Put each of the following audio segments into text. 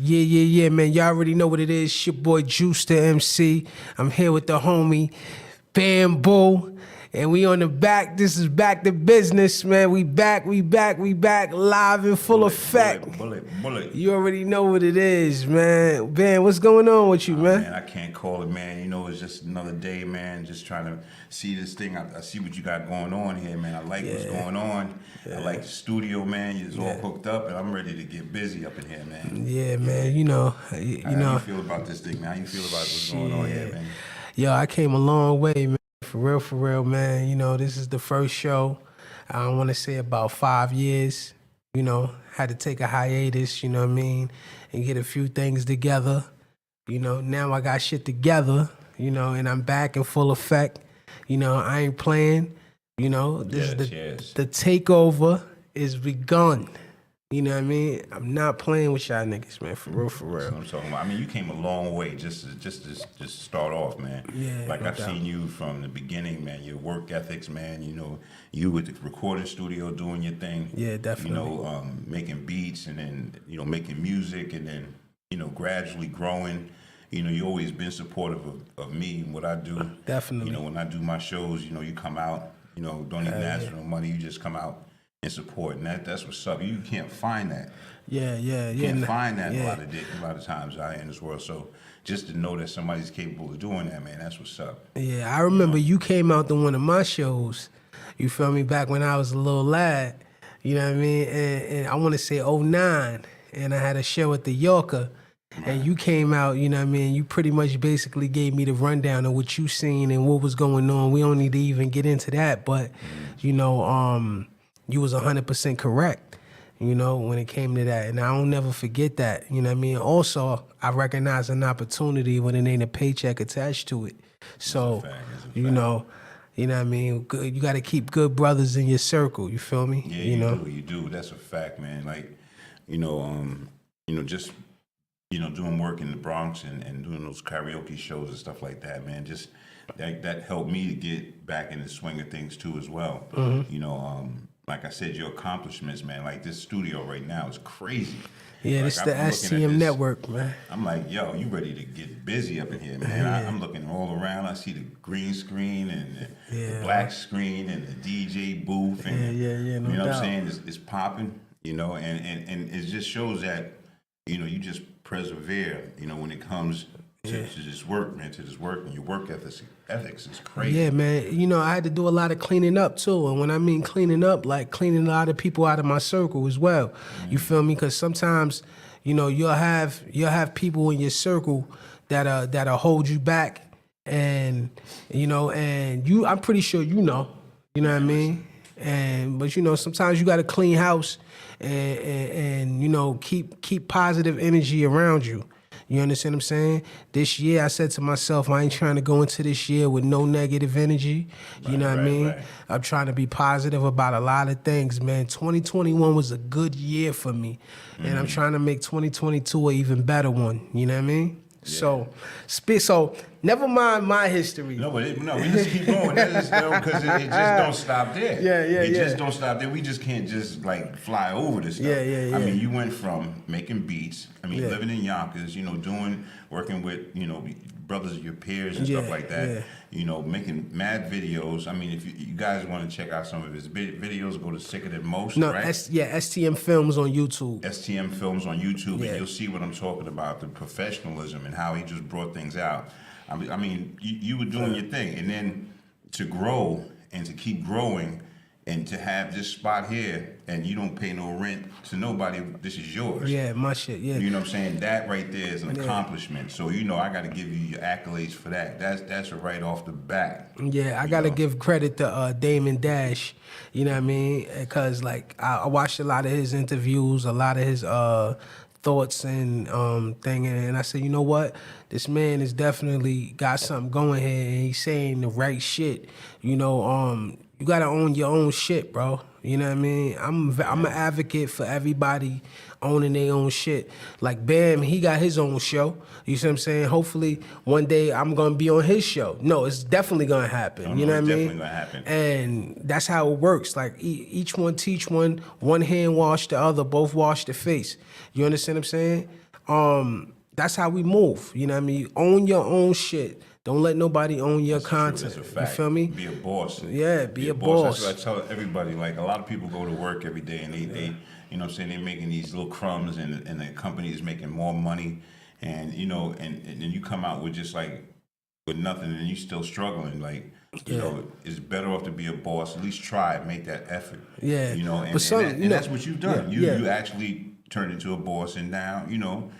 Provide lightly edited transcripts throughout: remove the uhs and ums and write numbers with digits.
Yeah, man. Y'all already know what it is. It's your boy Juice the MC. I'm here with the homie Bamboo. And we on the back. This is back to business, man. We back, live in full effect. Bullet. You already know what it is, man. Ben, what's going on with you, man? Man, I can't call it, man. You know, it's just another day, man. Just trying to see this thing. I see what you got going on here, man. I like what's going on. I like the studio, man. It's all hooked up, and I'm ready to get busy up in here, man. Yeah, man. You know, How you feel about this thing, man? How you feel about what's going on here, man? Yo, I came a long way, man. For real, man. You know, this is the first show. I don't want to say about 5 years. You know, had to take a hiatus, you know what I mean, and get a few things together. You know, now I got shit together, you know, and I'm back in full effect. You know, I ain't playing. You know, this is the takeover is begun. You know what I mean? I'm not playing with y'all niggas, man. For real. That's what I'm talking about. I mean, you came a long way just to start off, man. Yeah, like no I've doubt. seen you from the beginning, man. Your work ethics, man. You know, you with the recording studio doing your thing. Yeah, definitely. You know, making beats and then making music and then gradually growing. You know, you always been supportive of me and what I do. Definitely. You know, when I do my shows, you come out. You know, don't even ask for no money. You just come out and support, and that's what's up. You can't find that. Yeah. You can't find that a lot of times out here in this world. So just to know that somebody's capable of doing that, man, that's what's up. Yeah, I remember you came out to one of my shows, you feel me, back when I was a little lad, you know what I mean? And I want to say '09, and I had a show at the Yorker, and you came out, you know what I mean? You pretty much basically gave me the rundown of what you seen and what was going on. We don't need to even get into that, but, you know, you was 100% correct, you know, when it came to that. And I'll never forget that, you know what I mean? Also, I recognize an opportunity when it ain't a paycheck attached to it. So, That's a fact. you know what I mean? Good, you got to keep good brothers in your circle, you feel me? Yeah, you do. That's a fact, man. Like, just, doing work in the Bronx and doing those karaoke shows and stuff like that, man, just that helped me to get back in the swing of things too as well. You know, like I said, your accomplishments, man, like this studio right now is crazy. Yeah, like, this is the STM network, man. I'm like, yo, you ready to get busy up in here, man. I'm looking all around. I see the green screen and the black screen and the DJ booth. And, No you know doubt. what I'm saying? It's popping, and it just shows that, you just persevere, when it comes to this work, man, and your work ethics is crazy. Yeah, man. You know, I had to do a lot of cleaning up too. And when I mean cleaning up, like cleaning a lot of people out of my circle as well. You feel me? Because sometimes, you'll have people in your circle that'll hold you back, and I'm pretty sure you know what I mean. But sometimes you got to clean house and keep positive energy around you. You understand what I'm saying? This year, I said to myself, I ain't trying to go into this year with no negative energy. You know what I mean? Right. I'm trying to be positive about a lot of things, man. 2021 was a good year for me. And I'm trying to make 2022 an even better one. You know what I mean? So never mind my history. No, we just keep going. Because it just don't stop there. It just don't stop there. We just can't just like fly over this stuff. Yeah. I mean, you went from making beats. I mean, living in Yonkers. Working with brothers of your peers and stuff like that. Making mad videos. I mean, if you guys want to check out some of his videos, go to Sicker Than Most. No, right? STM Films on YouTube. STM Films on YouTube, and you'll see what I'm talking about, the professionalism and how he just brought things out. I mean, you were doing your thing, and then to grow and to keep growing and to have this spot here, and you don't pay no rent to nobody, this is yours. Yeah, my shit, yeah. You know what I'm saying? That right there is an accomplishment. So, I got to give you your accolades for that. That's right off the bat. Yeah, I got to give credit to Damon Dash, you know what I mean? Because, like, I watched a lot of his interviews, a lot of his thoughts and thing, and I said, you know what? This man has definitely got something going here, and he's saying the right shit. You gotta own your own shit, bro. You know what I mean? I'm an advocate for everybody owning their own shit. Like Bam, he got his own show. You see what I'm saying? Hopefully one day I'm gonna be on his show. No, it's definitely gonna happen. You know what I mean? Definitely gonna happen. And that's how it works. Like each one teach one hand wash the other, both wash the face. You understand what I'm saying? That's how we move. You know what I mean? Own your own shit. Don't let nobody own your content. That's a fact. You feel me? Be a boss. Yeah, be a boss. That's what I tell everybody. Like, a lot of people go to work every day and they you know what I'm saying, they're making these little crumbs and the company is making more money. And, you know, and then you come out with just like, with nothing and you still struggling. Like, you know, it's better off to be a boss. At least try, make that effort. Yeah. You know, and, But some, and that's what you've done. Yeah, You actually turned into a boss, and now, you know,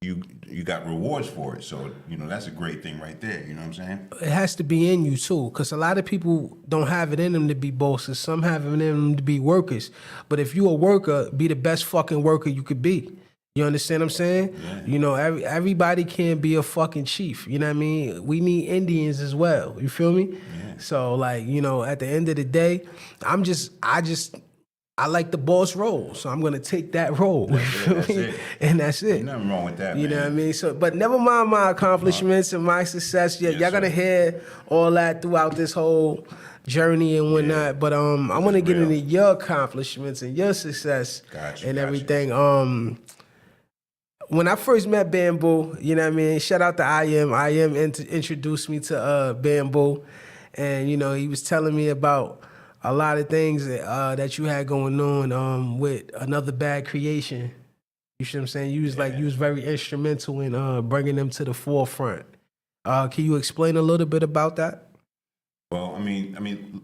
you got rewards for it. So, you know, that's a great thing right there. You know what I'm saying? It has to be in you too, because a lot of people don't have it in them to be bosses. Some have it in them to be workers. But if you a worker, be the best fucking worker you could be. You understand what I'm saying? Yeah. You know, everybody can't be a fucking chief. You know what I mean? We need Indians as well. You feel me? Yeah. So like, you know, at the end of the day, I like the boss role, so I'm gonna take that role. That's it. And that's it. Nothing wrong with that, You man. know what I mean? So, but never mind my accomplishments and my success. Yes, Y'all gonna sir. hear all that throughout this whole journey and whatnot. Yeah. But I want to get real. into your accomplishments and your success Gotcha, and gotcha. everything. When I first met Bamboo, you know what I mean? Shout out to IM. IM introduced me to Bamboo. And, you know, he was telling me about a lot of things that you had going on with Another Bad Creation. You see what I'm saying? You was like, you was very instrumental in bringing them to the forefront. Can you explain a little bit about that? Well, I mean,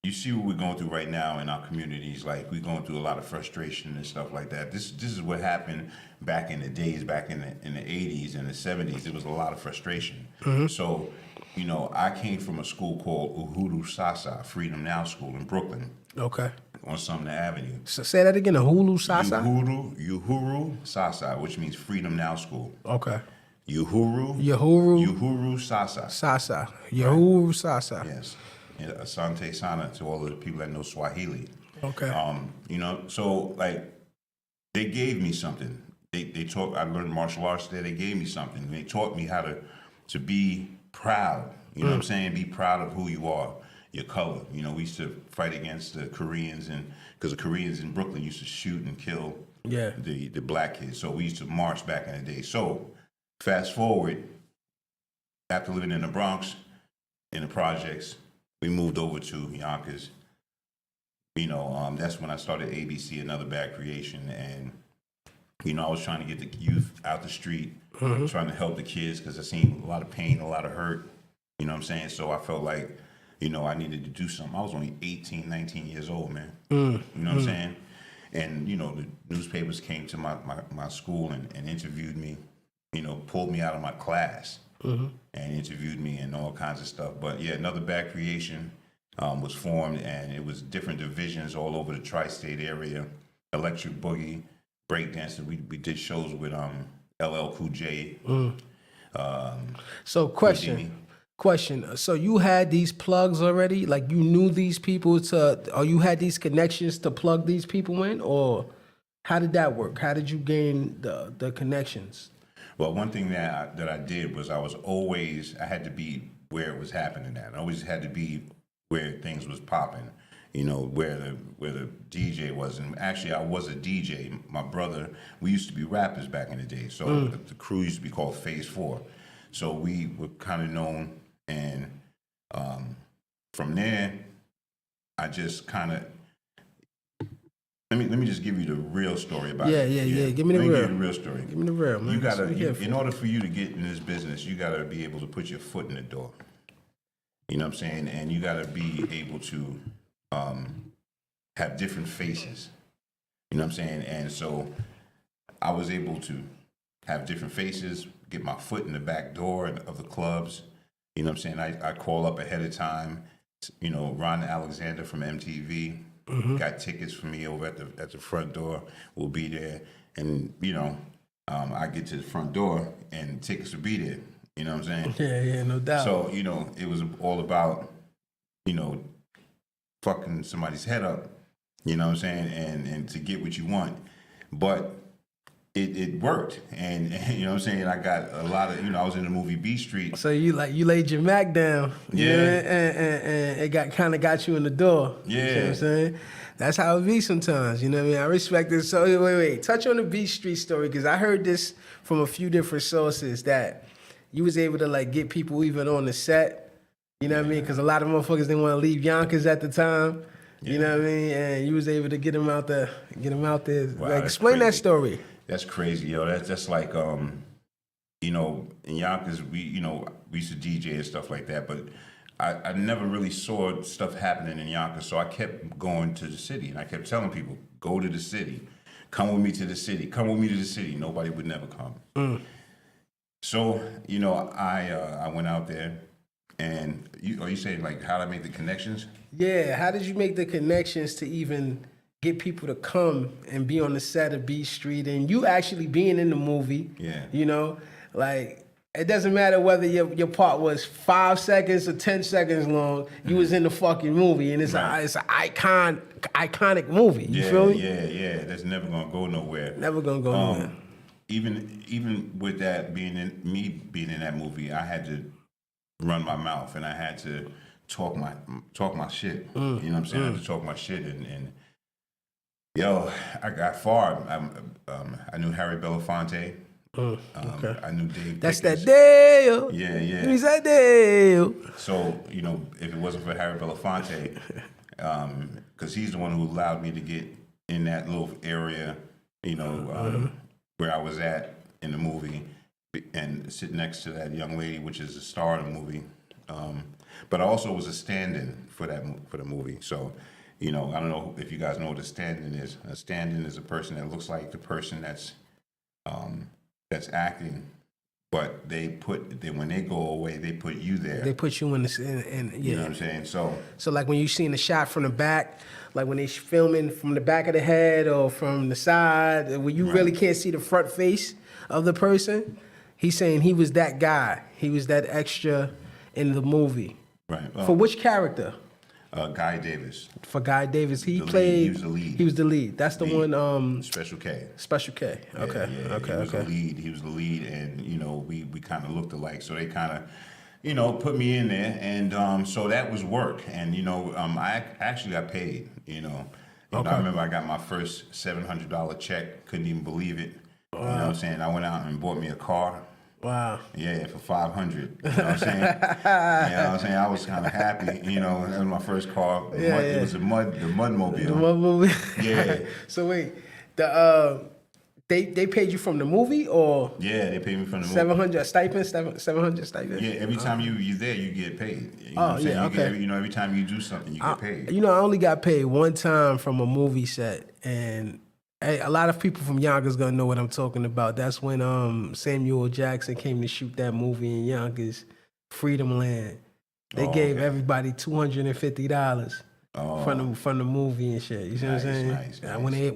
you see what we're going through right now in our communities. Like, we're going through a lot of frustration and stuff like that. This is what happened back in the days, back in the 80s and the 70s. There was a lot of frustration. So, you know, I came from a school called Uhuru Sasa, Freedom Now School in Brooklyn Okay. on Sumner Avenue. So say that again, a Hulu Sasa? Uhuru Sasa, which means Freedom Now School. Okay. Uhuru Sasa. Sasa. Yahuru Sasa. Yes. And Asante Sana to all of the people that know Swahili. Okay. You know, so like they gave me something. They taught. I learned martial arts there. They gave me something. They taught me how to be proud. You know what I'm saying? Be proud of who you are, your color. You know, we used to fight against the Koreans, and because the Koreans in Brooklyn used to shoot and kill the black kids. So we used to march back in the day. So fast forward, after living in the Bronx, in the projects, we moved over to Yonkers. You know, that's when I started ABC, Another Bad Creation, and you know, I was trying to get the youth out the street, trying to help the kids because I seen a lot of pain, a lot of hurt. You know what I'm saying? So I felt like, you know, I needed to do something. I was only 18, 19 years old, man. You know what I'm saying? And, you know, the newspapers came to my school and interviewed me, you know, pulled me out of my class and interviewed me and all kinds of stuff. But yeah, Another Bad Creation was formed, and it was different divisions all over the tri-state area. Electric Boogie, breakdance. We did shows with LL Cool J. So question. So you had these plugs already? Like you knew these people or you had these connections to plug these people in? Or how did that work? How did you gain the connections? Well, one thing that I did was I had to be where it was happening at. I always had to be where things was popping, you know, where the DJ was. And actually, I was a DJ. My brother, we used to be rappers back in the day. So the crew used to be called Phase 4. So we were kind of known. And from there, I just kind of let me just give you the real story about it. Yeah. Give me the real. Give you the real story. Give me the real, man. You gotta, That's what we here in for. order for you to get in this business, you gotta be able to put your foot in the door. You know what I'm saying? And you gotta be able to have different faces. You know what I'm saying? And so I was able to have different faces, get my foot in the back door of the clubs. You know what I'm saying? I call up ahead of time. You know, Ron Alexander from MTV got tickets for me over at the front door. We'll be there, and you know, I get to the front door and tickets will be there. You know what I'm saying? Yeah, no doubt. So you know, it was all about, you know, fucking somebody's head up. You know what I'm saying? And to get what you want, but it worked, and you know what I'm saying. I got a lot of I was in the movie B Street. So you laid your Mac down, you know, and it got you in the door. Yeah. You know what I'm saying? That's how it be sometimes, you know what I mean? I respect it. So wait, touch on the Beach Street story, because I heard this from a few different sources that you was able to like get people even on the set, you know what I mean? Because a lot of motherfuckers didn't want to leave Yonkers at the time, you know what I mean? And you was able to get them out there. Wow, Like, that's explain that crazy. story. That's crazy, yo. That's like in Yonkers, we used to DJ and stuff like that, but I never really saw stuff happening in Yonkers, so I kept going to the city, and I kept telling people, go to the city, come with me to the city, come with me to the city. Nobody would never come. So I went out there, and are you saying like how did I make the connections? Yeah, how did you make the connections to even get people to come and be on the set of Beach Street, and you actually being in the movie? Yeah. You know, like it doesn't matter whether your part was 5 seconds or 10 seconds long. You was in the fucking movie, and it's Right. it's an iconic movie. You Yeah, feel me? yeah. That's never gonna go nowhere. Never gonna go nowhere. Even with that being in that movie, I had to run my mouth, and I had to talk my shit. You know what I'm saying? I had to talk my shit, and yo, I got far. I knew Harry Belafonte. Okay. I knew Dave. That's Pickens. that deal. Yeah, yeah. He's that deal. So, if it wasn't for Harry Belafonte, because he's the one who allowed me to get in that little area, where I was at in the movie, and sit next to that young lady, which is the star of the movie. But I also was a stand-in for the movie. So, I don't know if you guys know what a stand-in is. A stand-in is a person that looks like the person that's acting. But when they go away, they put you there. They put you in the yeah. You know what I'm saying? So like when you seen the shot from the back, like when they filming from the back of the head or from the side, where you really can't see the front face of the person, he's saying he was that guy. He was that extra in the movie. Right. For which character? Guy Davis. For Guy Davis. He The lead. played. He was the lead. He was the lead. That's the one. Special K. Special K. Okay. Yeah, Okay. He was Okay. the lead. He was the lead, and we kind of looked alike. So they kind of, put me in there, and so that was work. And I actually got paid. I remember I got my first $700 check. Couldn't even believe it. You know what I'm saying? I went out and bought me a car. Wow. Yeah, for $500. You know what I'm saying? You know what I'm saying? I was kind of happy. That was my first car. It was the Mudmobile. The movie. Yeah. So wait, they paid you from the movie or? Yeah, they paid me from the movie. 700 stipend, 700 stipend. Yeah, every time you're there, you get paid. You know Oh, what I'm saying? yeah, You get okay. every time you do something, you get paid. I only got paid one time from a movie set, and a lot of people from Yonkers gonna know what I'm talking about. That's when Samuel Jackson came to shoot that movie in Yonkers, Freedom Land. They gave everybody $250 from the movie and shit. You see what I'm saying? Nice.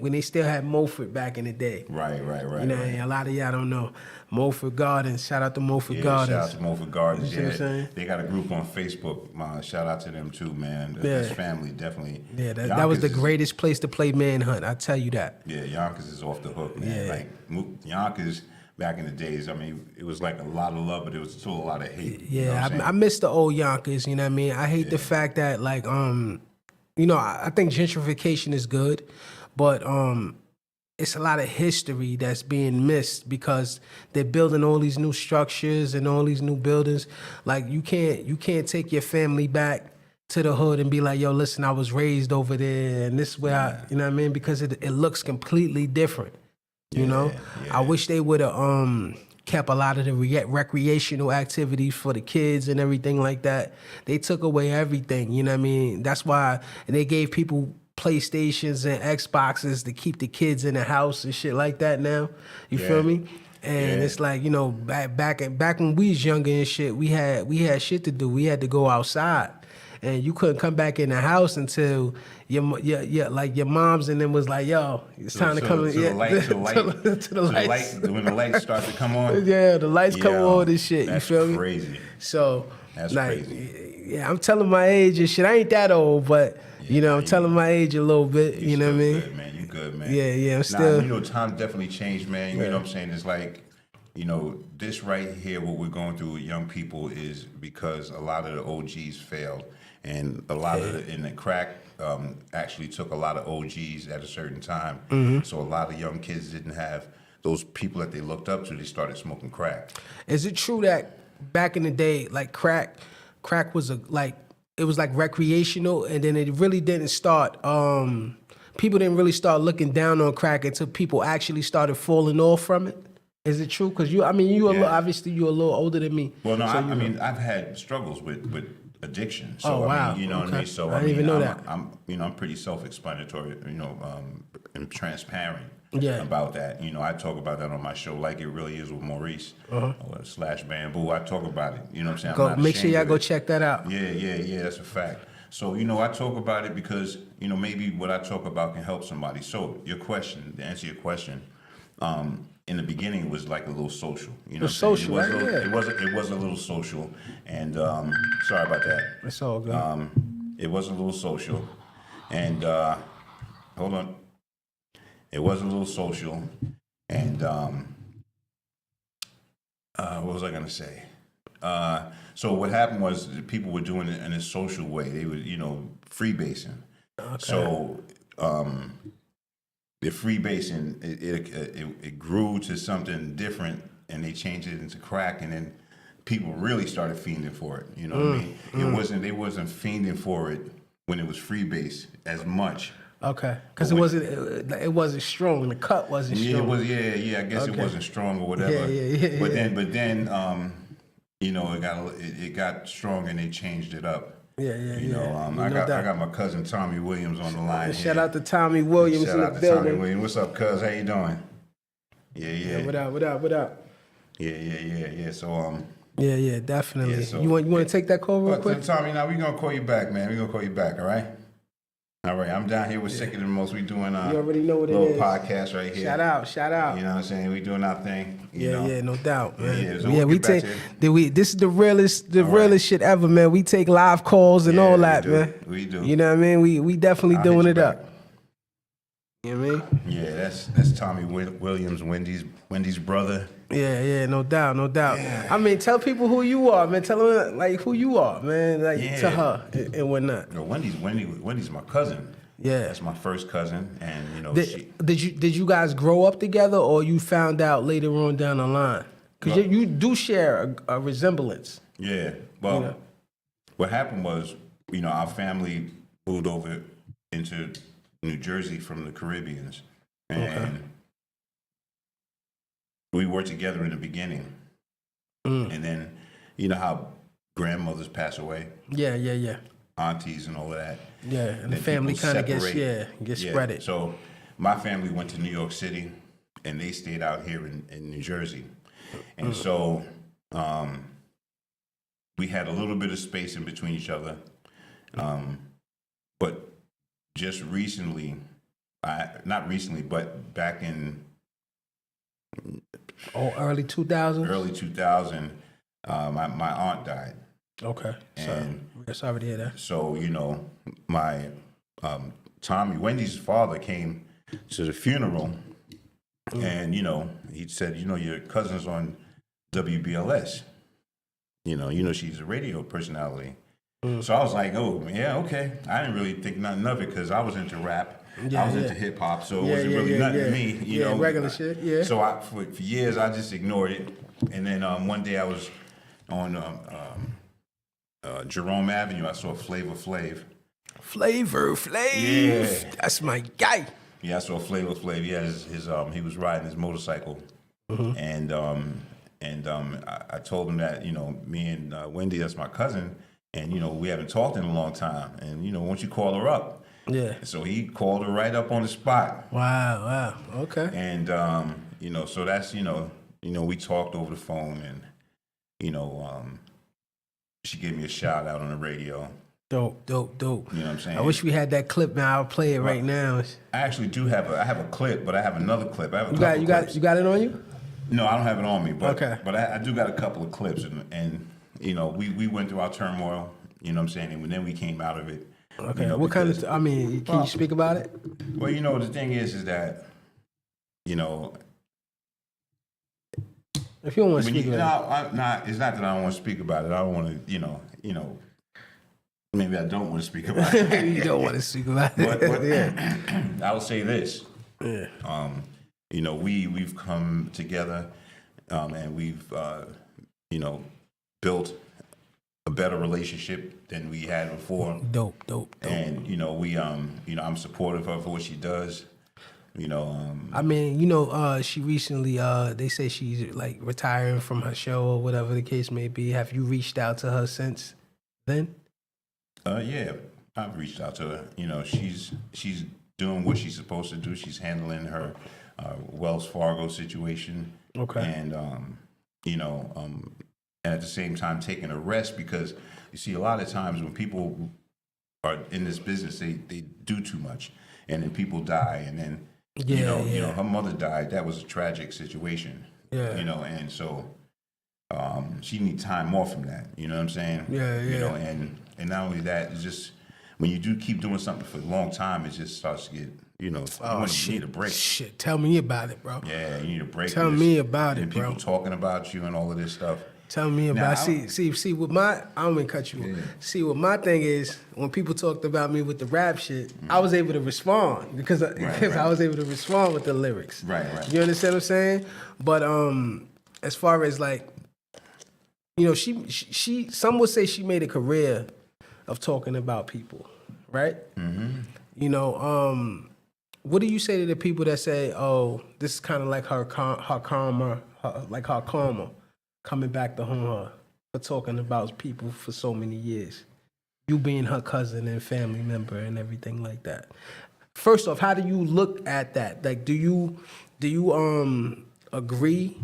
When they still had Mulford back in the day. Right. You know, a lot of y'all don't know. Mulford Gardens. Shout out to Mulford Yeah, Gardens. shout out to Mulford Gardens. You see what I'm saying? They got a group on Facebook. Shout out to them too, man. Yeah. His family definitely. Yeah, that was the Yonkers is- greatest place to play Manhunt. I tell you that. Yeah, Yonkers is off the hook, man. Yeah. Like Yonkers back in the days. I mean, it was like a lot of love, but it was still a lot of hate. You know what I'm Yeah, I saying? miss the old Yonkers. You know what I mean? I hate the fact that like I think gentrification is good, but it's a lot of history that's being missed because they're building all these new structures and all these new buildings. Like you can't take your family back to the hood and be like, yo, listen, I was raised over there and this is where I, you know what I mean? Because it looks completely different. You know, I wish they would have kept a lot of the recreational activities for the kids and everything like that. They took away everything. You know what I mean? That's why they gave people PlayStations and Xboxes to keep the kids in the house and shit like that. Now, you feel me? And it's like back when we was younger and shit, we had shit to do. We had to go outside. And you couldn't come back in the house until your moms and them was like, yo, it's time to come in. To the lights. When the lights start to come on. Yeah, the lights come on and shit. That's you feel me? crazy. So That's like, crazy. yeah, I'm telling my age and shit. I ain't that old, but I'm telling my age a little bit. You know what I mean? Good, man. You good, man. Yeah, I'm Nah, still. you know, time definitely changed, man. You Yeah. know what I'm saying? It's like, you know, this right here, what we're going through with young people is because a lot of the OGs failed. And a lot of the crack actually took a lot of OGs at a certain time. Mm-hmm. So a lot of young kids didn't have those people that they looked up to. They started smoking crack. Is it true that back in the day, like crack was it was like recreational, and then it really didn't start. People didn't really start looking down on crack until people actually started falling off from it. Is it true? Because you, I mean, obviously you're a little older than me. Well, no, so I mean, I've had struggles with addiction. So, Oh, wow. I mean, you know what I Okay. mean? So, I didn't even know that. I'm pretty self-explanatory, you know, and transparent Yeah. about that. You know, I talk about that on my show, Like It Really Is with Maurice, or / Bamboo. I talk about it. You know what I'm saying? I'm Go not make sure ashamed y'all of go it. check that out. Yeah, that's a fact. So, you know, I talk about it because, you know, maybe what I talk about can help somebody. So, your question, to answer your question, in the beginning it was like a little social. You know, It was social, what I'm right? saying? Yeah. It was a little social, and sorry about that. It's all good. It was a little social, and hold on. It was a little social, and what was I gonna say? So what happened was people were doing it in a social way. They were, you know, freebasing. So the freebasing it grew to something different, and they changed it into crack, and then people really started fiending for it. You know what I mean? They wasn't fiending for it when it was freebase as much. Okay, because it wasn't strong. The cut wasn't Yeah, strong. it was. Yeah. I guess it Okay. wasn't strong or whatever. Yeah. But then, you know, it got strong, and they changed it up. Yeah. You know, No I doubt. got my cousin Tommy Williams on the line. Shout here. out to Tommy Williams Shout in the out to Tommy building. Williams. What's up, cuz? How you doing? Yeah. What up? Yeah. So Yeah, definitely. Yeah, so- you want to take that call real but quick? Tommy, now we gonna call you back, man. We gonna call you back, all right? All right. I'm down here with Sicker Than Most. We doing You already know what it little is. podcast right here. Shout out. You know what I'm saying? We doing our thing. You know? Yeah, no doubt, man. Yeah, so we'll we get back take to this is the realest right. shit ever, man. We take live calls and Yeah, all we that, do. man. We do. You know what I mean? We definitely I'll doing hit it you up. back. You know what I mean? Yeah, that's Tommy Williams, Wendy's brother. Yeah, no doubt. Yeah. I mean, tell people who you are, man. Tell them like who you are, man. Like Yeah. to her and whatnot. You know, Wendy's my cousin. Yeah. That's my first cousin, and you know Did you guys grow up together, or you found out later on down the line? Because Well- you do share a resemblance. Yeah. Well, You know? what happened was, you know, our family moved over into New Jersey from the Caribbeans, and we were together in the beginning, and then, you know how grandmothers pass away, Yeah. aunties and all of that. Yeah, and the Then family people kind of gets separate. spread it. So my family went to New York City, and they stayed out here in New Jersey, and so we had a little bit of space in between each other, but just recently, not recently, but back in Early 2000s. early 2000, my aunt died. Okay, And sorry to hear that. so, you know, my Wendy's father came to the funeral, and, you know, he said, you know, your cousin's on WBLS. You know, she's a radio personality. So I was like, oh, yeah, okay. I didn't really think nothing of it because I was into rap. I was into hip hop, so it wasn't really nothing to me. You know, regular shit, yeah. So for years, I just ignored it. And then one day I was on Jerome Avenue. I saw Flavor Flav. Flavor Flav. Yeah. That's my guy. Yeah, I saw Flavor Flav. He had his he was riding his motorcycle, and I told him that, you know, me and Wendy, that's my cousin, and, you know, we haven't talked in a long time, and, you know, won't you call her up? Yeah. So he called her right up on the spot, Wow. Okay. and you know, so that's, you know, we talked over the phone, and, you know, she gave me a shout out on the radio. Dope. You know what I'm saying? I wish we had that clip, man. I'll play it right now. I actually do have I have a clip, but I have another clip. I have a You couple clips. got it on you? No, I don't have it on me, but Okay. but I do got a couple of clips, and you know, we went through our turmoil, you know what I'm saying, and then we came out of it, Okay. You know, What kind because- of? I mean, can you speak about it? Well, you know, the thing is that, you know, If you don't want to when you, speak no, about I'm not. It's not that I don't want to speak about it. I don't want to, maybe I don't want to speak about it, it. you don't want to speak about But, it. but Yeah. I will say this. Yeah. You know, we've come together, and we've built a better relationship than we had before. Dope. And I'm supportive of what she does. I mean, she recently, they say she's like retiring from her show or whatever the case may be. Have you reached out to her since then? Yeah, I've reached out to her. You know, she's doing what she's supposed to do. She's handling her Wells Fargo situation. Okay. And and at the same time taking a rest, because you see a lot of times when people are in this business, they do too much, and then people die, and then her mother died. That was a tragic situation. Yeah. And so she needs time off from that. You know what I'm saying? Yeah. And not only that, it's just when you do keep doing something for a long time, it just starts to get, you need a break. Shit, tell me about it, bro. Yeah, you need a break. Tell me about it, and bro. people talking about you and all of this stuff. Tell me about Now, see with my I don't mean to cut you. Yeah. See what my thing is, when people talked about me with the rap shit, I was able to respond because right. I was able to respond with the lyrics. Right. You understand what I'm saying? But as far as like, she some would say she made a career of talking about people, right? Mm-hmm. What do you say to the people that say, "Oh, this is kind of like her karma, her karma coming back to haunt her for talking about people for so many years, you being her cousin and family member and everything like that." First off, how do you look at that? Like, do you agree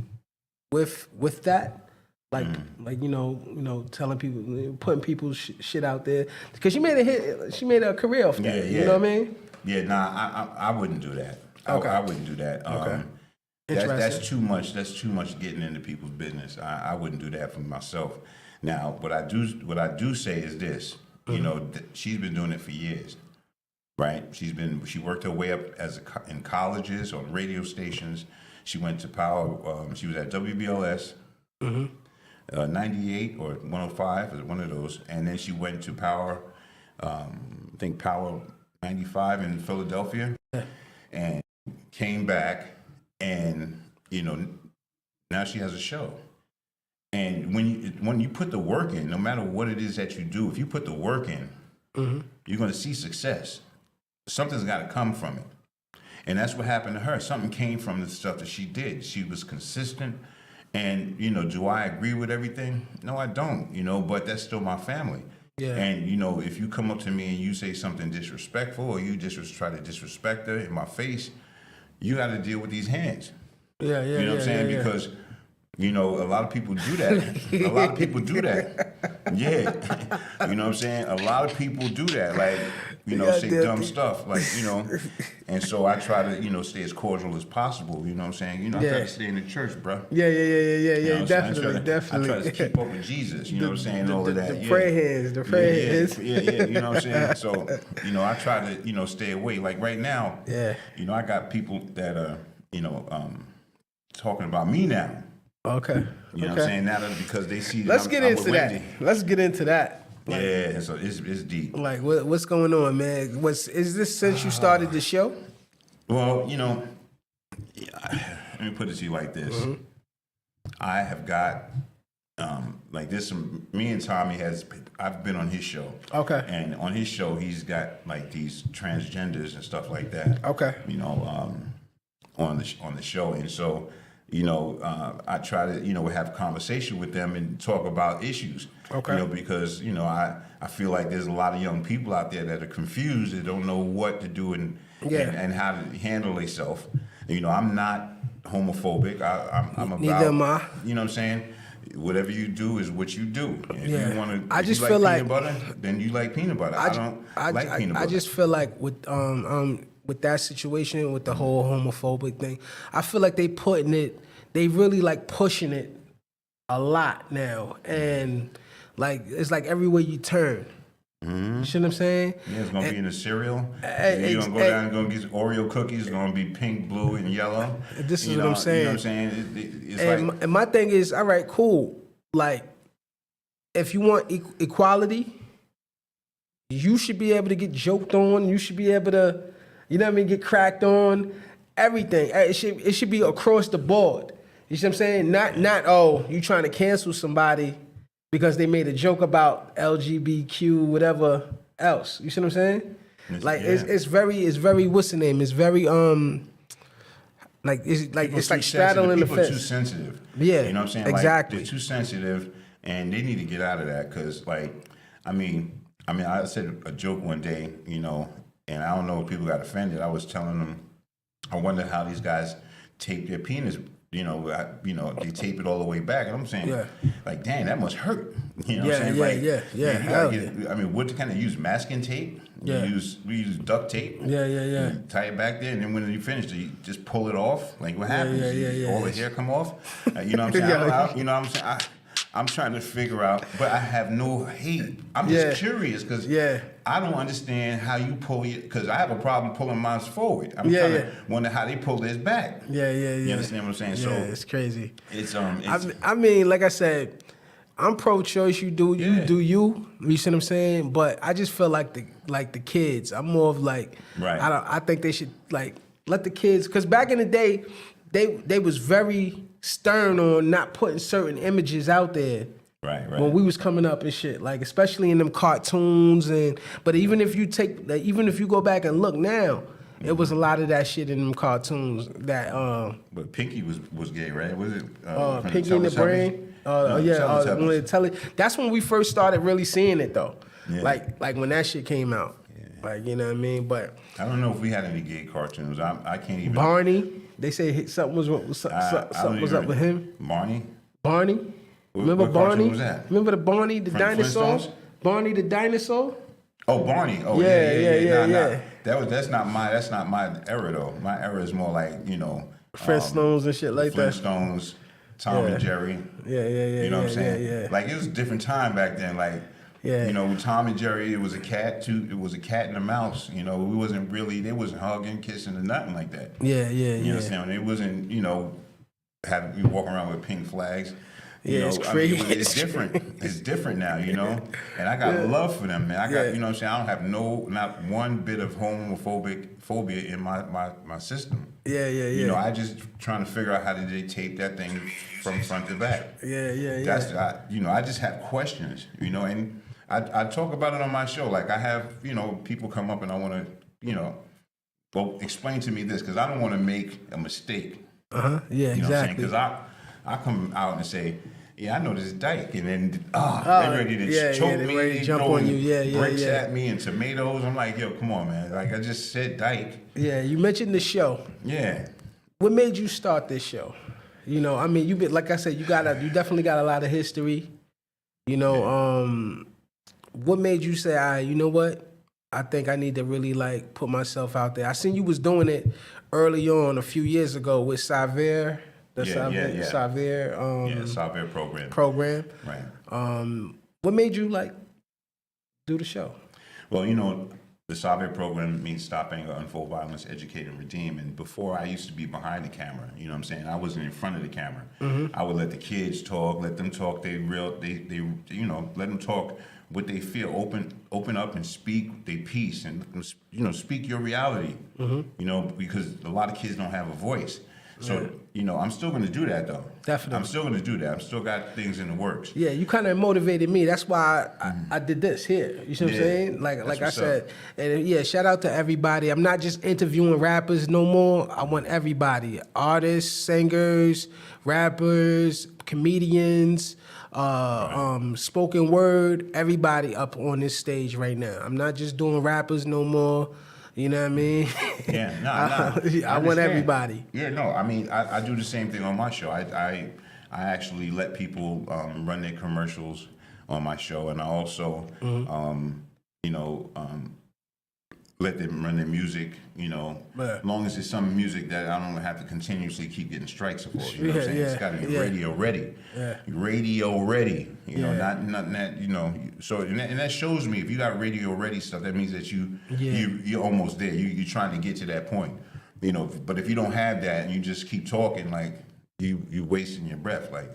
with that? Like, telling people, putting people's shit out there, because she made a hit, she made a career off that. Yeah. You know what I mean? Yeah, nah, I wouldn't do that. Okay. I wouldn't do that. Okay. That's Interesting. too much. That's too much getting into people's business. I wouldn't do that for myself. Now, what I do say is this. She's been doing it for years, right? She worked her way up in colleges, on radio stations. She went to Power. She was at WBLS. 98 or 105 is one of those, and then she went to Power. I think Power 95 in Philadelphia, and came back, and now she has a show. And when you put the work in, no matter what it is that you do, if you put the work in, you're going to see success. Something's got to come from it, and that's what happened to her. Something came from the stuff that she did. She was consistent. And, do I agree with everything? No, I don't, but that's still my family. Yeah. And, if you come up to me and you say something disrespectful, or you try to disrespect her in my face, you got to deal with these hands. Yeah. You know what I'm saying? Yeah. Because, a lot of people do that. A lot of people do that. Yeah. You know what I'm saying? A lot of people do that. Like, say dumb stuff. Like, and so I try to, stay as cordial as possible. You know what I'm saying? I try to stay in the church, bro. Yeah. Definitely. I try to Definitely. keep up with Jesus. You know what I'm saying? All of that. The prayer hands. Yeah. You know what I'm saying? So, I try to, stay away. Like right now, I got people that are, talking about me now. Okay. You know what I'm saying? Now that because they see that Let's I'm get with into that. Wendy. Let's get into that. Yeah, so it's deep. Like, what's going on, man? Is this since you started the show? Well, let me put it to you like this. I have got, like this, me and Tommy I've been on his show. Okay. And on his show, he's got like these transgenders and stuff like that. Okay. On the show. And so, I try to, have conversation with them and talk about issues. Okay. Because, I feel like there's a lot of young people out there that are confused. They don't know what to do and how to handle themselves. I'm not homophobic. I'm about. Neither am I. You know what I'm saying? Whatever you do is what you do. If you want to, I just you feel like like peanut butter, then you like peanut butter. I don't like peanut butter. I just feel like with that situation, with the whole homophobic thing, I feel like they really like pushing it a lot now, and like it's like everywhere you turn, You see what I'm saying? Yeah, it's gonna be in the cereal. eh, You're ex- gonna go eh, down and go get Oreo cookies. It's gonna be pink, blue, and yellow. This is You what know, I'm saying. You know what I'm saying? It's And, like, and my thing is, all right, cool. Like, if you want equality, you should be able to get joked on. You should be able to, you know what I mean, get cracked on. Everything. It should be across the board. You see what I'm saying? Not oh, you trying to cancel somebody because they made a joke about LGBTQ, whatever else. You see what I'm saying? Like yeah. it's very what's the name? It's very it's like straddling the people are too fence. sensitive. Yeah, You know what I'm saying? exactly. Like, they're too sensitive, and they need to get out of that. Cause like, I mean, I said a joke one day, you know, and I don't know if people got offended. I was telling them, I wonder how these guys tape their penis. You know, they tape it all the way back, and I'm saying, Yeah. like, dang, that must hurt. You know Yeah, what I'm saying? yeah, Like, yeah, yeah, man, you hell gotta get, I mean, what kind of use masking tape? Yeah. We use duct tape. Yeah. You tie it back there, and then when you finish, you just pull it off. Like, what happens? yeah. All the hair come off. You know what I'm saying? Yeah. You know what I'm saying? I'm trying to figure out, but I have no hate. I'm just Yeah. curious because Yeah. I don't understand how you pull it, because I have a problem pulling mine forward. I'm Yeah, trying yeah. to wonder how they pull theirs back. Yeah. You understand what I'm saying? Yeah, So it's crazy. it's I mean, like I said, I'm pro-choice. You do Yeah. you. You see what I'm saying? But I just feel like the kids. I'm more of like, Right. I think they should like let the kids, because back in the day, they was very stern on not putting certain images out there. right. When we was coming up and shit, like especially in them cartoons but even if you go back and look now, it was a lot of that shit in them cartoons that But Pinky was gay, right? Was it from Pinky in the Teletubbies? Brain. No, Yeah, Teletubbies. that's when we first started really seeing it though. Yeah. Like when that shit came out. Like, you know what I mean? But I don't know if we had any gay cartoons. I can't even. Barney, they say something was I something was don't up with even- him. Barney? Barney? Remember what cartoon Barney? was that? Remember the Barney, the From dinosaur? Flintstones? Barney the dinosaur? Oh, Barney. Oh, Yeah. Nah. That's not my era though. My era is more like, you know, Flintstones and shit like that. Flintstones, Tom and Jerry. Yeah. You know what I'm saying? Yeah. Like, it was a different time back then. Like, Yeah. you know, with Tom and Jerry, it was a cat too. It was a cat and a mouse. You know, they wasn't hugging, kissing, or nothing like that. Yeah. You understand? It wasn't, you know, having you walking around with pink flags. You Yeah, know, it's I mean, crazy. it's different. It's different now, you know. And I got love for them, man. I got, you know what I'm saying? I don't have not one bit of homophobic phobia in my system. Yeah. You know, I just trying to figure out how did they tape that thing from front to back. Yeah. That's I just have questions, you know, and I talk about it on my show. Like, I have, you know, people come up and I want to, you know, well, explain to me this, because I don't want to make a mistake. Yeah, You know exactly. Because I come out and say, yeah, I know this dyke, and then they're ready to choke they me, ready to jump throwing on you. Yeah, bricks yeah. at me and tomatoes. I'm like, yo, come on, man. Like, I just said dyke. Yeah, you mentioned the show. Yeah. What made you start this show? You know, I mean, like I said, you definitely got a lot of history. You know, what made you say, you know what? I think I need to really like put myself out there. I seen you was doing it early on a few years ago with Saver, Saver Saber program. program. What made you like do the show? Well, you know, the Saber program means Stop Anger, Unfold Violence, Educate, and Redeem. And before, I used to be behind the camera. You know what I'm saying? I wasn't in front of the camera. I would let the kids talk, let them talk. They you know, let them talk what they feel. Open up and speak their piece, and, you know, speak your reality. You know, because a lot of kids don't have a voice. So, you know, I'm still going to do that, though. Definitely. I'm still going to do that. I'm still got things in the works. Yeah, you kind of motivated me. That's why I did this here. You see what I'm saying? Like I what's said, up. and yeah, shout out to everybody. I'm not just interviewing rappers no more. I want everybody: artists, singers, rappers, comedians, spoken word. Everybody up on this stage right now. I'm not just doing rappers no more. You know what I mean? Yeah, no. I want understand. everybody. Yeah, no. I mean, I do the same thing on my show. I actually let people run their commercials on my show, and I also, you know, let them run their music, you know, Yeah. as long as it's some music that I don't have to continuously keep getting strikes for. You know what I'm saying? It's got to be radio ready. Yeah. Radio ready. You know, Yeah. not that, you know. So and that shows me if you got radio ready stuff, that means that you're almost there. You're trying to get to that point. You know, but if you don't have that and you just keep talking, like you wasting your breath, like.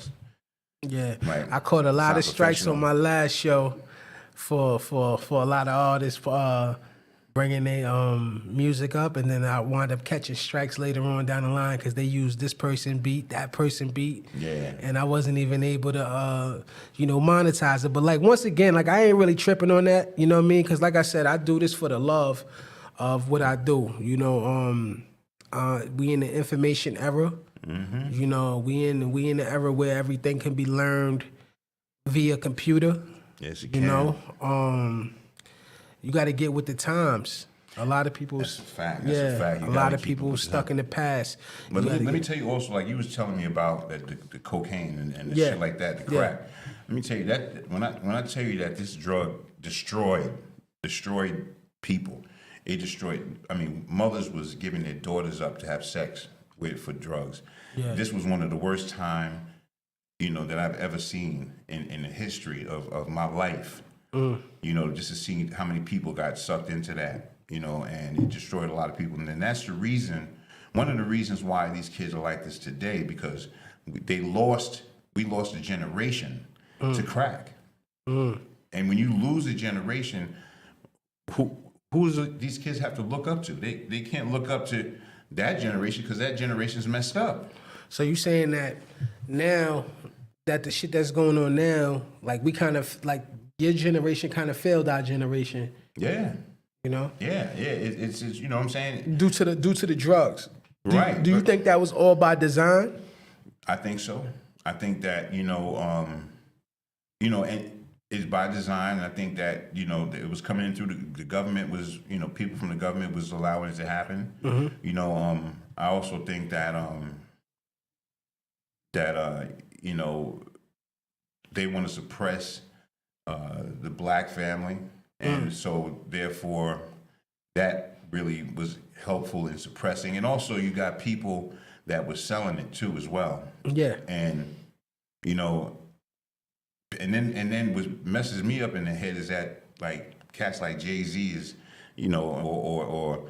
Yeah, Right. I caught a lot of It's not strikes on professional. my last show for a lot of artists bringing their music up, and then I wound up catching strikes later on down the line because they used this person beat, that person beat, Yeah. and I wasn't even able to monetize it. But like once again, like I ain't really tripping on that, you know what I mean? Because like I said, I do this for the love of what I do, you know. We in the information era. You know, we in the era where everything can be learned via computer. Yes, You know, you got to get with the times. A lot of people, That's a fact. That's a fact. You a gotta lot of keep people up with stuck the in the past. But You let gotta me get- tell you also, like you was telling me about the cocaine and the Yeah. shit like that, the Yeah. crack. Let me tell you that when I tell you that this drug destroyed people, it destroyed. I mean, mothers was giving their daughters up to have sex for drugs. Yeah. This was one of the worst time, you know, that I've ever seen in the history of my life. You know, just to see how many people got sucked into that, you know, and it destroyed a lot of people. And then that's the reason, one of the reasons why these kids are like this today, because we lost a generation to crack. And when you lose a generation, these kids have to look up to? They can't look up to that generation because that generation's messed up. So you saying that now that the shit that's going on now, like we kind of like your generation kind of failed our generation, Yeah, you know, yeah. It's you know what I'm saying? due to the drugs. Right. Do you but- think that was all by design? I think so. I think that and it's by design. I think that it was coming in through the government was people from the government was allowing it to happen. I also think that they want to suppress the black family, and so therefore that really was helpful in suppressing. And also you got people that were selling it too as well. Yeah. And and then what messes me up in the head is that like cats like Jay-Z is, or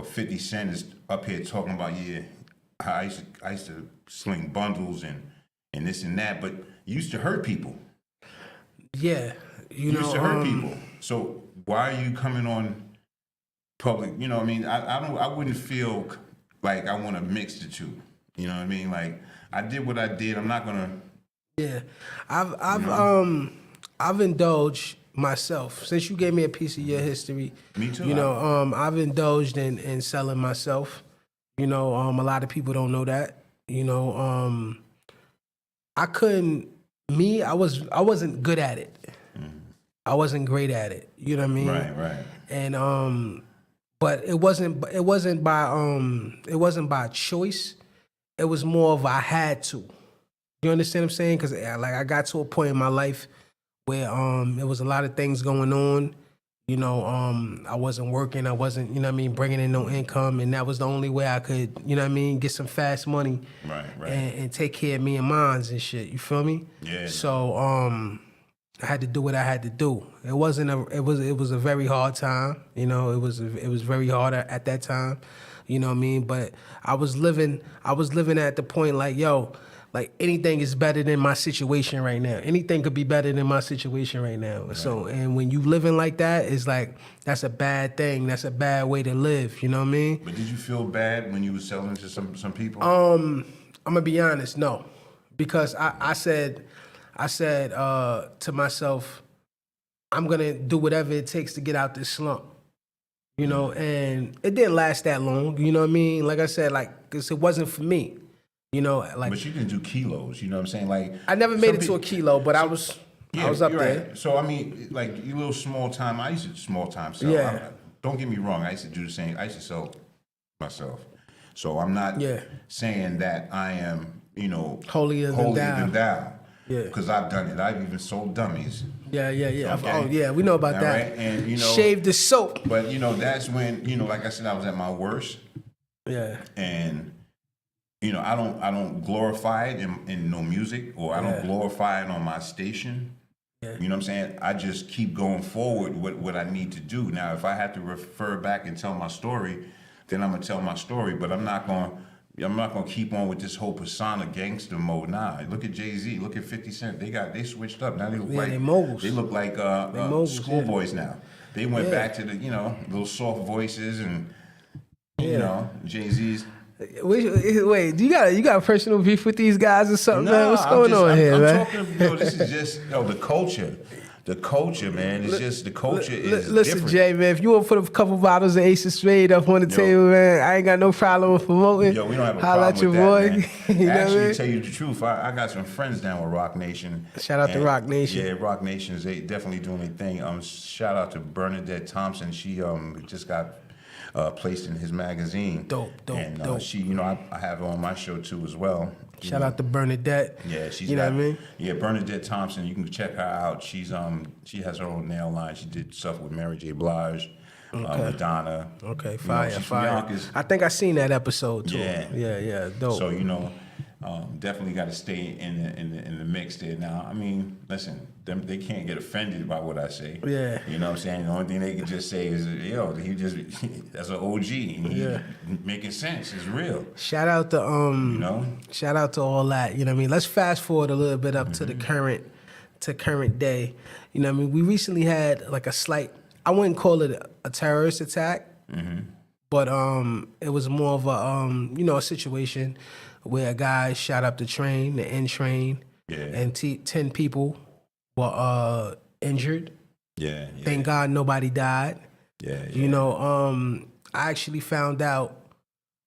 50 Cent is up here talking about I used to sling bundles and this and that, but you used to hurt people. Yeah. You used to hurt people. So why are you coming on public? You know what I mean? I wouldn't feel like I want to mix the two. You know what I mean? Like I did what I did. I'm not gonna. Yeah, I've indulged myself since you gave me a piece of your history. Me too. I've indulged in selling myself. A lot of people don't know that. I couldn't. I wasn't good at it. I wasn't great at it. You know what I mean? Right. And but it wasn't by choice. It was more of I had to. You understand what I'm saying? Because like I got to a point in my life where there was a lot of things going on. I wasn't working. I wasn't, bringing in no income, and that was the only way I could, get some fast money, Right. and take care of me and mines and shit. You feel me? Yeah. So I had to do what I had to do. It was a very hard time. It was very hard at that time. You know what I mean? But I was living at the point like, yo, like anything is better than my situation right now. Anything could be better than my situation right now. Right. So, and when you living like that, it's like, that's a bad thing. That's a bad way to live. You know what I mean? But did you feel bad when you were selling to some people? I'm gonna be honest, no. Because I said to myself, I'm gonna do whatever it takes to get out this slump. And it didn't last that long. You know what I mean? Like I said, cause it wasn't for me. But you didn't do kilos. You know what I'm saying? Like I never made it to a kilo, but I was up you're there. Right. So I mean, like you little small time. I used to small time sell. Yeah. Don't get me wrong. I used to do the same. I used to sell myself. So I'm not saying that I am, holier than thou. Yeah. Because I've done it. I've even sold dummies. Yeah. Okay. Oh yeah, we know about All that. right? And you know, Shave the soap. but you know, that's when, you know, like I said, I was at my worst. Yeah. And you know, I don't glorify it in no music, or I don't Yeah. glorify it on my station. Yeah. You know what I'm saying? I just keep going forward with what I need to do. Now, if I have to refer back and tell my story, then I'm gonna tell my story. But I'm not gonna keep on with this whole persona gangster mode. Nah, look at Jay-Z, look at 50 Cent. They switched up. Now they look they moguls. They look like moguls, schoolboys now. They went Yeah. back to the, you know, little soft voices and you Yeah. know, Jay-Z's. Wait, you got personal beef with these guys or something, man? What's I'm going on here, I'm man? talking, this is just, the culture. The culture, man. It's just the culture is Listen, different. Jay, man, if you want to put a couple bottles of Ace of Spade up on the table, man, I ain't got no problem with promoting. Yo, we don't have a Holla problem at with your that, boy. man. You know what I Actually, mean? tell you the truth, I got some friends down with Rock Nation. Shout out to Rock Nation. Yeah, Rock Nation is definitely doing their thing. Shout out to Bernadette Thompson. She just got placed in his magazine. Dope. And she, you know, I have her on my show too as well. Shout out to Bernadette. Yeah, she's you know what I mean? Yeah, Bernadette Thompson. You can check her out. She's she has her own nail line. She did stuff with Mary J. Blige, Madonna. Okay, You know, fire, she's from fire. Yonkers. I think I seen that episode too. Yeah. Yeah, dope. So you know, definitely got to stay in the mix there. Now, I mean, listen, they can't get offended by what I say. Yeah. You know what I'm saying? The only thing they can just say is, yo, he just that's an OG. And he making sense. It's real. Shout out to You know. shout out to all that. You know what I mean? Let's fast forward a little bit up to the current day. You know what I mean? We recently had like a slight, I wouldn't call it a terrorist attack, but it was more of a a situation where a guy shot up the train, the N train, and 10 people were injured. Yeah. Thank God nobody died. Yeah. You know, I actually found out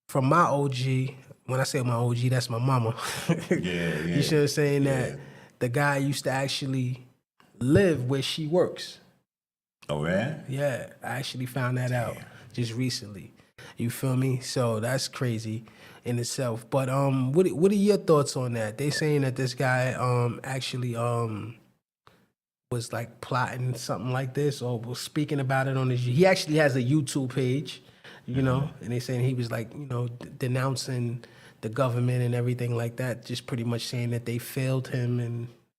from my OG. When I say my OG, that's my mama. Yeah. You should have saying that the guy used to actually live where she works. Oh, yeah? Yeah, I actually found that out just recently. You feel me? So that's crazy in itself. But what are your thoughts on that? They saying that this guy actually was like plotting something like this, or was speaking about it on his. He actually has a YouTube page, you know, and they saying he was like, denouncing the government and everything like that, just pretty much saying that they failed him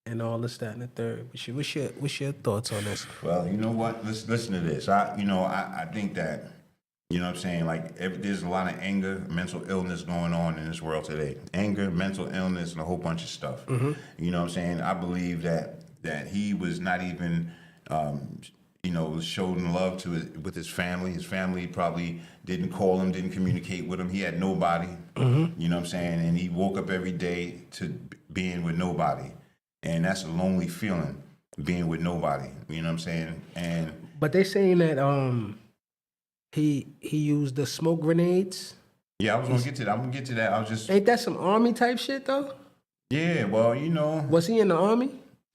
and all this, that, and the third. What's your thoughts on this? Well, you know what? Listen to this. I think that, you know what I'm saying, like there's a lot of anger, mental illness going on in this world today. Anger, mental illness, and a whole bunch of stuff. You know what I'm saying? I believe that he was not even, showing love with his family. His family probably didn't call him, didn't communicate with him. He had nobody. You know what I'm saying? And he woke up every day to being with nobody. And that's a lonely feeling, being with nobody. You know what I'm saying? But they saying that he used the smoke grenades. Yeah, I was gonna get to that. I'm gonna get to that. I was just. Ain't that some army type shit though? Yeah, well, you know. Was he in the army?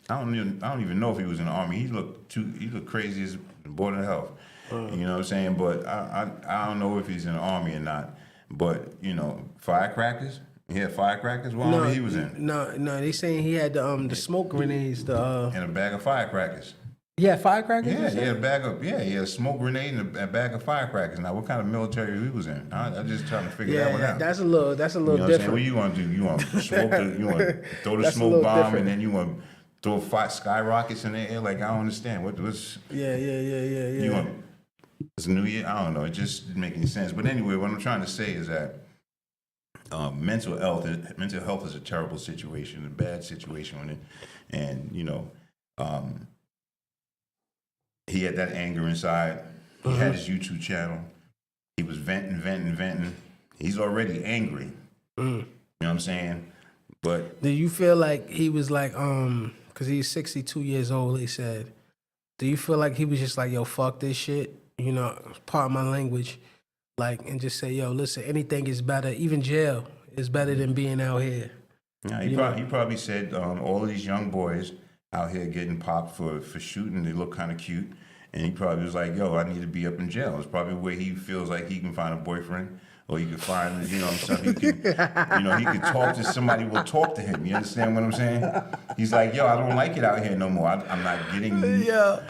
I don't even know if he was in the army. He looked crazy as the board of health. You know what I'm saying? But I don't know if he's in the army or not. But firecrackers. He had firecrackers. What army he was in? No. They saying he had the smoke grenades. And a bag of firecrackers. Yeah, firecrackers. Yeah, he had a smoke grenade and a bag of firecrackers. Now, what kind of military he was in? I'm just trying to figure that one out. That's a little You know what I'm saying? different. What you want to do? You want to smoke? You want to throw the That's a smoke little bomb different. and then you want to throw skyrockets in the air? Like, I don't understand. What's Yeah. you want? It's New Year. I don't know. It just didn't make any sense. But anyway, what I'm trying to say is that mental health is a terrible situation, a bad situation, and he had that anger inside. He had his YouTube channel. He was venting. He's already angry. You know what I'm saying? But Do you feel like he was like because he's 62 years old? He said. Do you feel like he was just like, yo, fuck this shit? Pardon my language. Like, and just say, yo, listen, anything is better. Even jail is better than being out here. yeah, he probably said all of these young boys out here getting popped for shooting, they look kind of cute. And he probably was like, yo, I need to be up in jail. It's probably where he feels like he can find a boyfriend or he could find, you know, stuff. He could, you know, he could talk to somebody. Will talk to him. You understand what I'm saying? He's like, yo, I don't like it out here no more. I'm not getting,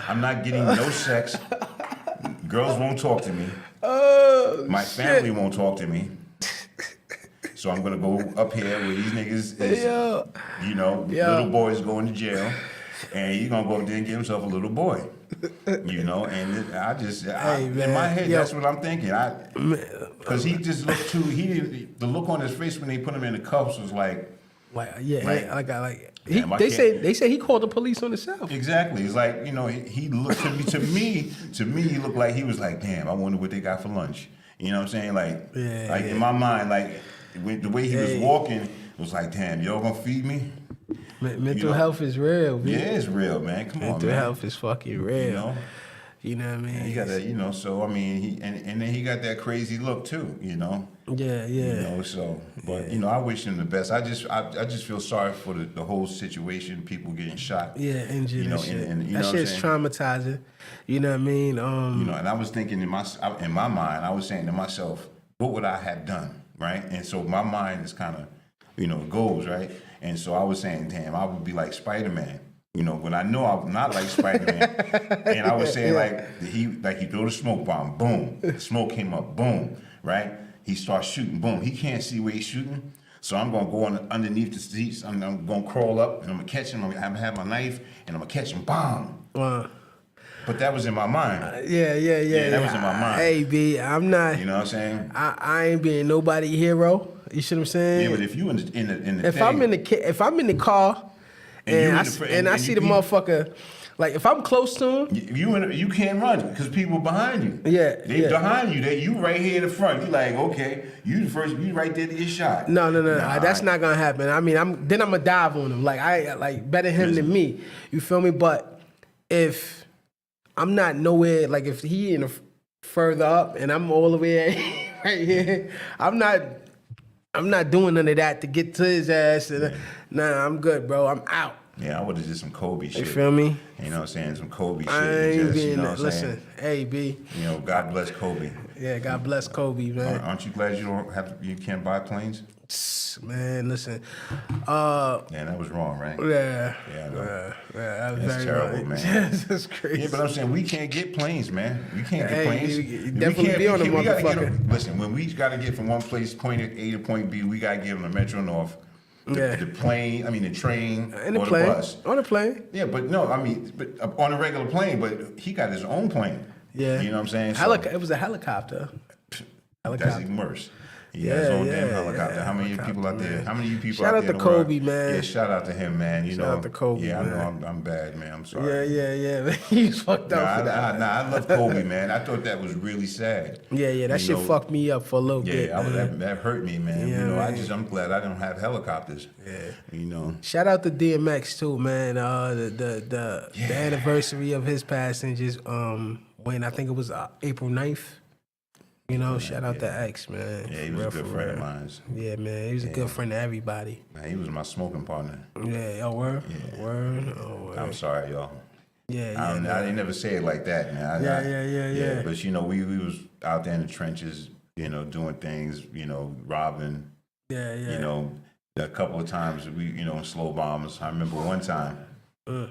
I'm not getting no sex. Girls won't talk to me. Oh, My family won't talk to me. So I'm gonna go up here where these niggas is, you know, little boys going to jail, and he's gonna go up there and get himself a little boy. You know, and I just in my head, that's what I'm thinking. Because he just looked too. The look on his face when they put him in the cuffs was like, they say he called the police on himself. Exactly. It's like, you know, he looked to me, he looked like he was like, damn, I wonder what they got for lunch. You know what I'm saying? Like, in my mind, like the way he was walking, it was like, damn, y'all gonna feed me? Mental health is real, man. Yeah, it's real, man. Come on, man. Mental health is fucking real. You know what I mean? And he got that, you know. So I mean, and then he got that crazy look too, you know. Yeah. You know, so but you know, I wish him the best. I just feel sorry for the whole situation. People getting shot. Yeah, injured. You know, and you that know shit's traumatizing. You know what I mean? You know, and I was thinking in my mind, I was saying to myself, what would I have done, right? And so my mind is kind of, you know, goes right. And so I was saying, damn, I would be like Spider-Man. You know, when I know I'm not like Spider-Man, and I was saying he threw the smoke bomb, boom, the smoke came up, boom, right? He starts shooting, boom. He can't see where he's shooting, so I'm gonna go underneath the seats. I'm gonna crawl up, and I'm gonna catch him. I'm gonna have my knife, and I'm gonna catch him, bomb. But that was in my mind. Yeah. That was in my mind. Hey, B, I'm not. You know what I'm saying? I ain't being nobody hero. You see what I'm saying? Yeah, but if you in the if I'm in the car. And I see the motherfucker, like if I'm close to him, you can't run because people behind you. Yeah, they behind you. You right here in the front. You like, okay, you the first. You right there to get shot. No. That's not gonna happen. I mean, I'm gonna dive on him. Like I better him than me. You feel me? But if I'm not nowhere, like if he in further up and I'm all the way right here, I'm not doing none of that to get to his ass. Nah, I'm good, bro. I'm out. Yeah, I would have did some Kobe shit. You feel me? You know what I'm saying? Some Kobe shit. I ain't being, you know what I'm saying? Listen, hey, B. You know, God bless Kobe. Yeah, God bless Kobe, man. Aren't you glad you can't buy planes? Man, listen. Yeah, that was wrong, right? Yeah. That was That's terrible, wrong. Man. That's crazy. Yeah, but I'm saying we can't get planes, man. We can't get planes. You definitely be on the motherfucker. Listen, when we got to get from one place, point A to point B, we got to get on the Metro North. The plane, I mean the train, and the or plane. The bus. On the plane. Yeah, but no, I mean, but on a regular plane, but he got his own plane. Yeah. You know what I'm saying? It was a helicopter. That's even worse. He has his own damn helicopter. Yeah, how many people out there? How many of you people shout out there? Shout out to Kobe, man. Yeah, shout out to him, man. You shout out to Kobe. Yeah, man. I know I'm bad, man. I'm sorry. Yeah. Man. He's fucked up for that. I love Kobe, man. I thought that was really sad. Yeah. That shit fucked me up for a little bit. Yeah, that hurt me, man. Yeah, you know, I'm glad I don't have helicopters. Yeah. You know. Shout out to DMX too, man. The anniversary of his passing just when I think it was April 9th. You know, shout out to X, man. Yeah, he was a good friend of mine. Yeah, man, he was a good friend to everybody. Man, he was my smoking partner. Yeah, word? Yeah. Word? Oh, word. I'm sorry, y'all. Yeah, I didn't never say it like that, man. Yeah. But, you know, we was out there in the trenches, you know, doing things, you know, robbing. Yeah. You know, a couple of times we, you know, in slow bombers. I remember one time,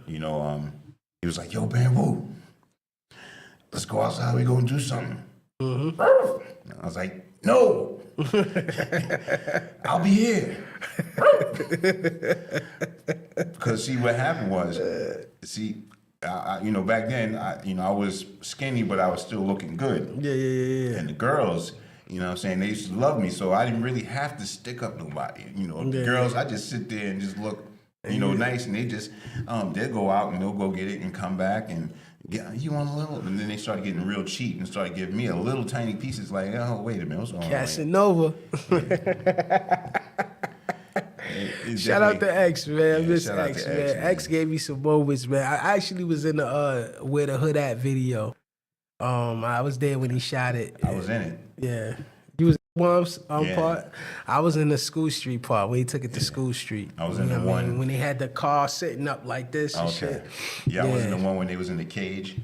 you know, he was like, yo, Bamboo, let's go outside. We gonna do something. Mm-hmm. I was like, no, I'll be here. Because see, what happened was, you know, back then, I was skinny, but I was still looking good. Yeah. And the girls, you know what I'm saying, they used to love me, so I didn't really have to stick up nobody. You know, the girls, I just sit there and just look, you know, nice, and they just, they'll go out and they'll go get it and come back and you want a little? And then they started getting real cheap and started giving me a little tiny pieces like, oh, wait a minute, what's going on? Casanova. Shout out to X, man. I miss X, man. X gave me some moments, man. I actually was in the Where the Hood At video. I was there when he shot it. I was in it. Yeah. You was in the part. I was in the School Street part when he took it to School Street. I was in the one when they had the car sitting up like this and shit. Yeah, I was in the one when they was in the cage.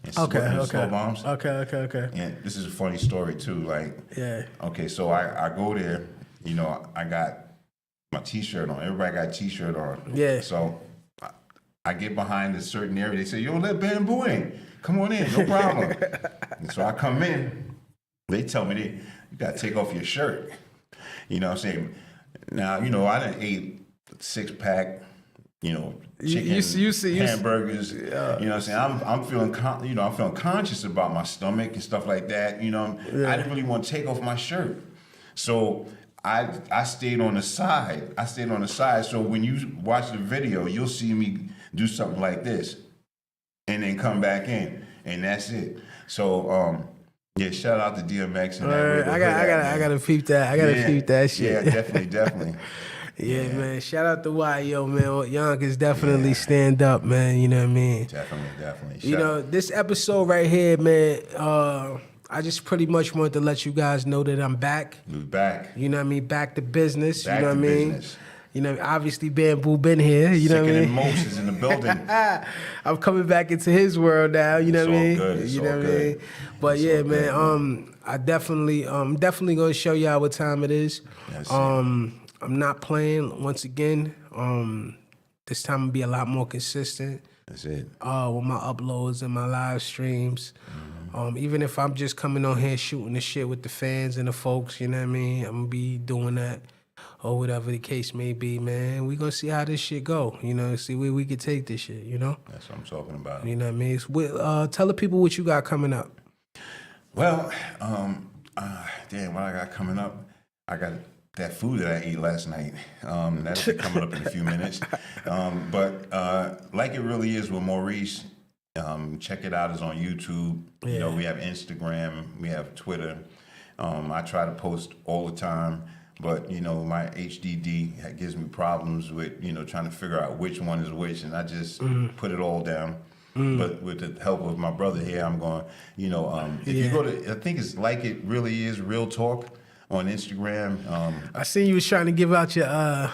and Okay, working in okay. slow bombs. Okay. And this is a funny story too. Like, Yeah. okay, so I go there. You know, I got my T-shirt on. Everybody got a T-shirt on. Yeah. So I get behind a certain area. They say, "Yo, let Bamboo in. Come on in, no problem." And so I come in. They tell me, you got to take off your shirt. You know what I'm saying? Now, you know, I done ate 6-pack, you know, chicken, hamburgers. You know what I'm saying? I'm feeling, I'm feeling conscious about my stomach and stuff like that. You know, I didn't really want to take off my shirt. So I stayed on the side. So when you watch the video, you'll see me do something like this and then come back in. And that's it. So, yeah, shout out to DMX and that. I gotta peep that. I gotta peep that shit. Yeah, definitely. Yeah, man. Shout out to YO, man. Yonkers definitely stand up, man. You know what I mean? Definitely. You know, this episode right here, man, I just pretty much wanted to let you guys know that I'm back. We're back. You know what I mean? Back to business. Back you know to what I mean? business. You know, obviously Bamboo been here. You know what I Sicker mean? than most is in the building. I'm coming back into his world now. You know what I mean? It's you all know what I good. mean? But It's yeah, all good, man. I'm definitely gonna show y'all what time it is. That's it. I'm not playing once again. This time I'm gonna be a lot more consistent. That's it. With my uploads and my live streams. Even if I'm just coming on here shooting the shit with the fans and the folks, you know what I mean? I'm gonna be doing that or whatever the case may be, man. We gonna see how this shit go, you know, see where we could take this shit, you know? That's what I'm talking about. You know what I mean? Tell the people what you got coming up. Well, damn, what I got coming up, I got that food that I ate last night. That'll be coming up in a few minutes. But Like It Really Is with Maurice, check it out. It's on YouTube. You know, we have Instagram, we have Twitter. I try to post all the time, but you know, my HDD gives me problems with, you know, trying to figure out which one is which, and I just put it all down. But with the help of my brother here, I'm going, you know, if you go to, I think it's Like It Really Is Real Talk on Instagram. I seen you was trying to give out your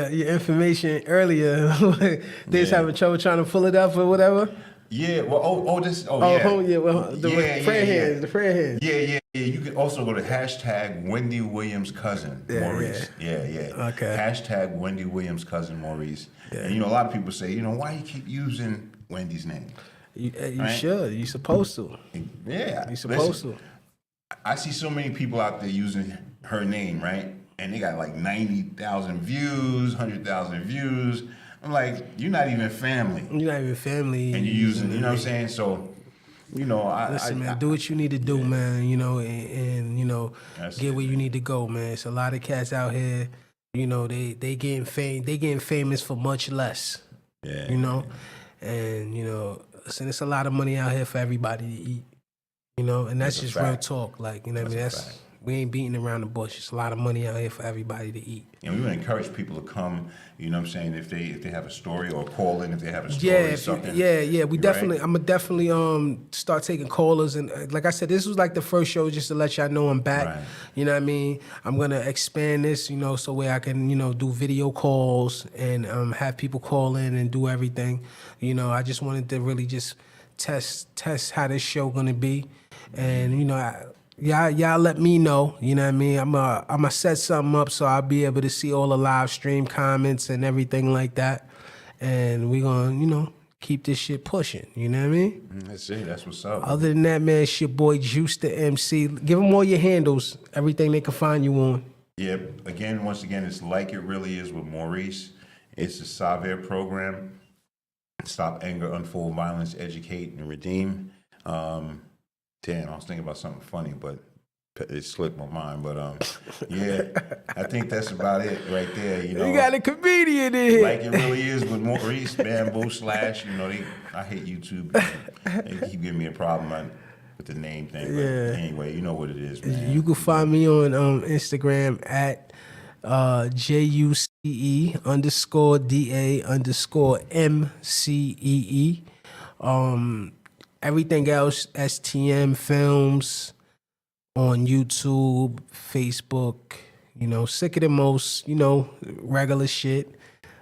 information earlier. They was having trouble trying to pull it up or whatever. Yeah, well, The prayer hands. Yeah. You can also go to hashtag Wendy Williams cousin Maurice. Yeah. Okay. Hashtag Wendy Williams cousin Maurice. Yeah. And you know, a lot of people say, you know, why you keep using Wendy's name? You should. You supposed to. Yeah. You supposed to. I see so many people out there using her name, right? And they got like 90,000 views, 100,000 views. I'm like, you're not even family. You're not even family. And you're using, you know what I'm saying? So, you know, man, do what you need to do, man, you know, and you know, get where you need to go, man. It's a lot of cats out here, you know, they getting famous for much less. Yeah. You know? And, you know, listen, it's a lot of money out here for everybody to eat. You know, and that's just real talk. Like, you know what I mean? We ain't beating around the bush. It's a lot of money out here for everybody to eat. And we would encourage people to come, you know what I'm saying, if they have a story, or call in if they have a story or something. We definitely, I'm gonna definitely start taking callers, and like I said, this was like the first show just to let y'all know I'm back. Right. You know what I mean? I'm gonna expand this, you know, so where I can, you know, do video calls and have people call in and do everything. You know, I just wanted to really just test how this show gonna be, and you know, y'all let me know. You know what I mean? I'm gonna set something up so I'll be able to see all the live stream comments and everything like that, and we gonna, you know, keep this shit pushing. You know what I mean? That's it. That's what's up. Other than that, man, it's your boy Juice the MC. Give them all your handles, everything they can find you on. Yeah. Once again, it's Like It Really Is with Maurice. It's the SAVER program. Stop Anger, Unfold Violence, Educate, and Redeem. Damn, I was thinking about something funny, but it slipped my mind. But yeah, I think that's about it right there. You know, You got a comedian in here. Like It Really Is with Maurice, Bamboo / you know, I hate YouTube. They keep giving me a problem with the name thing. But anyway, you know what it is, man. You can find me on Instagram at JUCE_DA_MCEE. Everything else, STM Films on YouTube, Facebook, you know, sicker than most, you know, regular shit.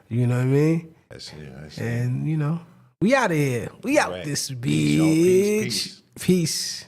You know what I mean? That's it. And, you know, We out of here. We out Right. this Peace, y'all. Peace, bitch. Peace.